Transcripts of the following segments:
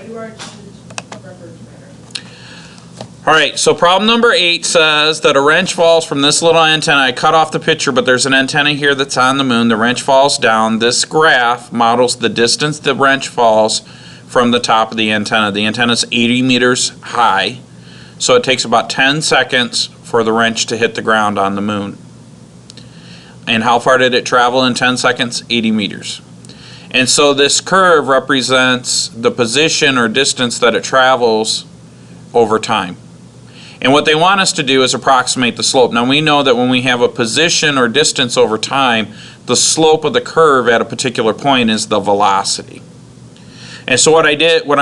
Why do our records matter? All right, so problem number 8 says that a wrench falls from this little antenna. I cut off the picture, but there's an antenna here that's on the moon. The wrench falls down. This graph models the distance the wrench falls from the top of the antenna. The antenna is 80 meters high, so it takes about 10 seconds for the wrench to hit the ground on the moon. And how far did it travel in 10 seconds? 80 meters. And so this curve represents the position or distance that it travels over time. And what they want us to do is approximate the slope. Now we know that when we have a position or distance over time, the slope of the curve at a particular point is the velocity. And so what I'm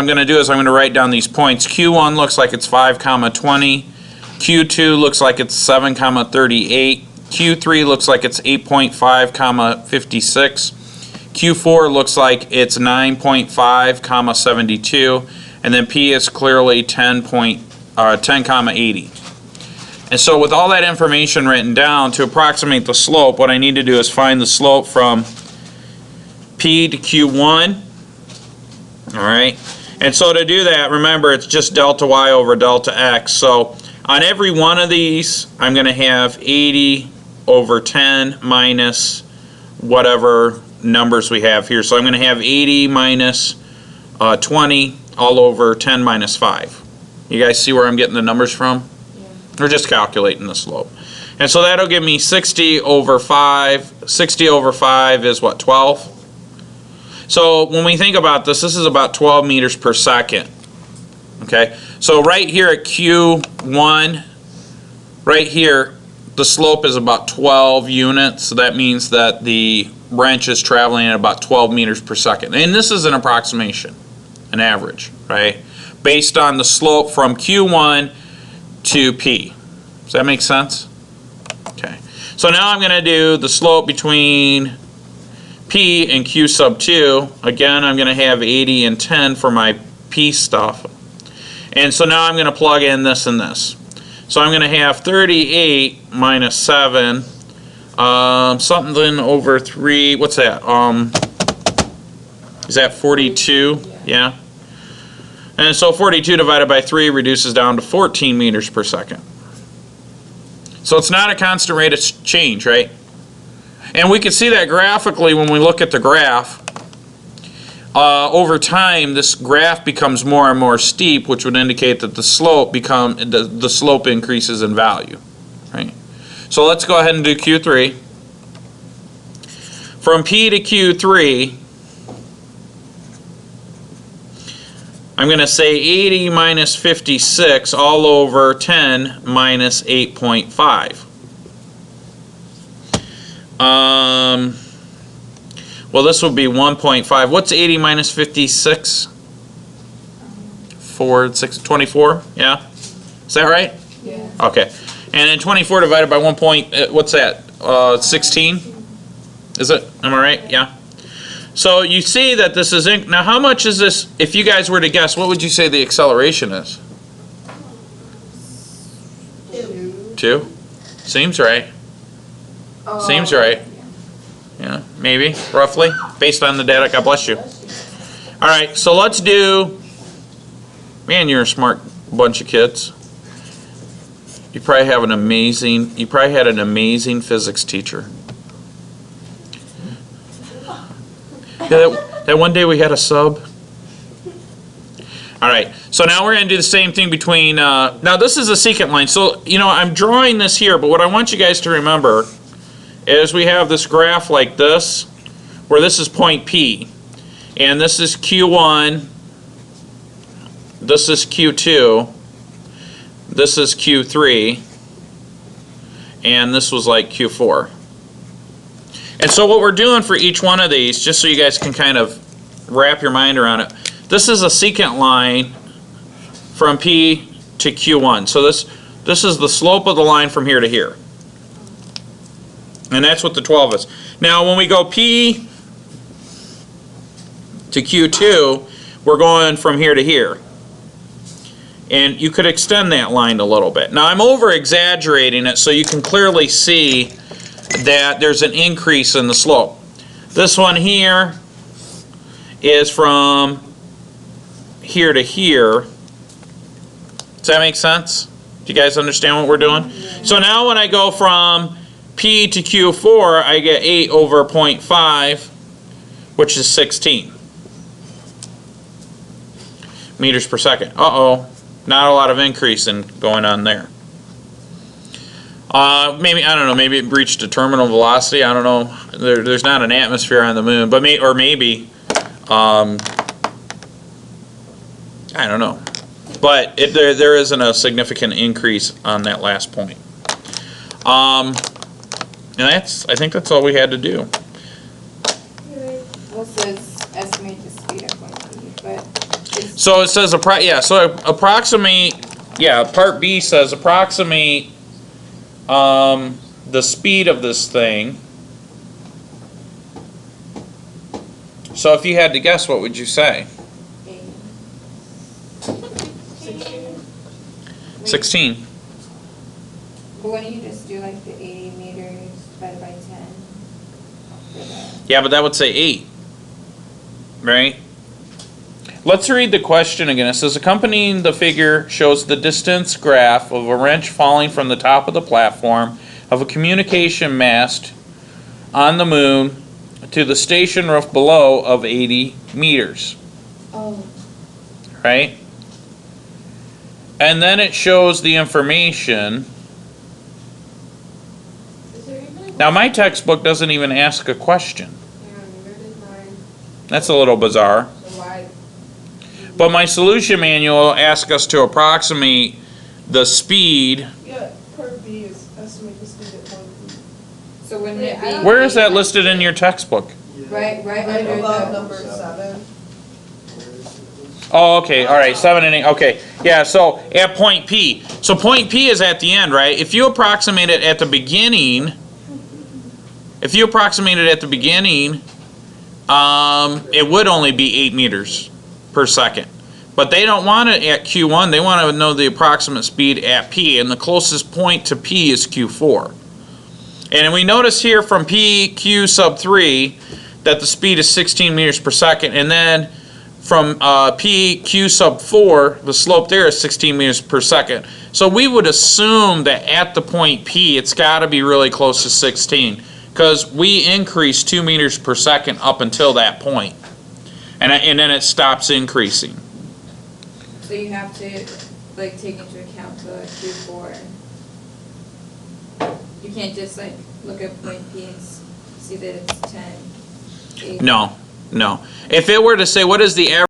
going to do is I'm going to write down these points. Q1 looks like it's 5, 20. Q2 looks like it's 7, 38. Q3 looks like it's 8.5, 56. Q4 looks like it's 9.5, 72. And then P is clearly 10, 80. And so with all that information written down, to approximate the slope, what I need to do is find the slope from P to Q1. All right. And so to do that, remember, it's just delta Y over delta X. So on every one of these, I'm going to have 80 over 10 minus whatever numbers we have here. So I'm going to have 80 minus 20 all over 10 minus 5. You guys see where I'm getting the numbers from? Yeah. We're just calculating the slope. And so that'll give me 60 over 5. 60 over 5 is what, 12? So when we think about this, this is about 12 meters per second. Okay, so right here at Q1, right here, the slope is about 12 units. So that means that the wrench is traveling at about 12 meters per second. And this is an approximation, an average, right? Based on the slope from Q1 to P. Does that make sense? Okay. So now I'm going to do the slope between P and Q sub 2. Again, I'm going to have 80 and 10 for my P stuff. And so now I'm going to plug in this and this. So I'm going to have 38 minus 7, something over 3. What's that? Is that 42? Yeah. And so 42 divided by 3 reduces down to 14 meters per second. So it's not a constant rate of change, right? And we can see that graphically when we look at the graph. Over time, this graph becomes more and more steep, which would indicate that the slope the slope increases in value, right? So let's go ahead and do Q3. From P to Q3, I'm going to say 80 minus 56 all over 10 minus 8.5. Well, this would be 1.5. What's 80 minus 56? 24? Yeah? Is that right? Yeah. Okay. And then 24 divided by 1 point, what's that? 16? Is it? Am I right? Yeah. So you see that this is, now how much is this, if you guys were to guess, what would you say the acceleration is? 2? Seems right. Seems right. Yeah, maybe, roughly, based on the data. God bless you. All right, so let's do, man, you're a smart bunch of kids. You probably had an amazing physics teacher. Yeah, that one day we had a sub. All right, so now we're going to do the same thing between, now this is a secant line. So, you know, I'm drawing this here, but what I want you guys to remember is we have this graph like this, where this is point P, and this is Q1, this is Q2, this is Q3, and this was like Q4. And so what we're doing for each one of these, just so you guys can kind of wrap your mind around it, this is a secant line from P to Q1. So this is the slope of the line from here to here. And that's what the 12 is. Now when we go P to Q2, we're going from here to here. And you could extend that line a little bit. Now I'm over exaggerating it so you can clearly see that there's an increase in the slope. This one here is from here to here. Does that make sense? Do you guys understand what we're doing? So now when I go from P to Q4, I get 8 over 0.5, which is 16 meters per second. Uh-oh, not a lot of increase in going on there. Maybe, I don't know, maybe it reached a terminal velocity. I don't know. There's not an atmosphere on the moon, but maybe, I don't know. But there isn't a significant increase on that last point. And I think that's all we had to do. Well, it says estimate the speed at point B, but it's, So it says, approximate, part B says approximate the speed of this thing. So if you had to guess, what would you say? 16. but why don't you just do like the 80 meters divided by 10? For the, Yeah, but that would say 8, right? Let's read the question again. It says, accompanying the figure shows the distance graph of a wrench falling from the top of the platform of a communication mast on the moon to the station roof below of 80 meters, oh, right? And then it shows the information. Is there even a Now my textbook doesn't even ask a question. Yeah, neither did mine. That's a little bizarre. So why? But my solution manual asks us to approximate the speed. Yeah, part B is estimate the speed at point B. so wouldn't it be? Where is that listed in your textbook? Right Right under above the, number 7. Oh, okay, all right, 7 and 8, okay. Yeah, so at point P. So point P is at the end, right? If you approximate it at the beginning, it would only be 8 meters per second. But they don't want it at Q1, they want to know the approximate speed at P, and the closest point to P is Q4. And we notice here from PQ sub 3 that the speed is 16 meters per second, and then from PQ sub 4, the slope there is 16 meters per second. So we would assume that at the point P, it's got to be really close to 16, because we increase 2 meters per second up until that point. And then it stops increasing. so you have to like take into account the Q4. You can't just like look at point P and see that it's 10, 8. No. If it were to say, what is the average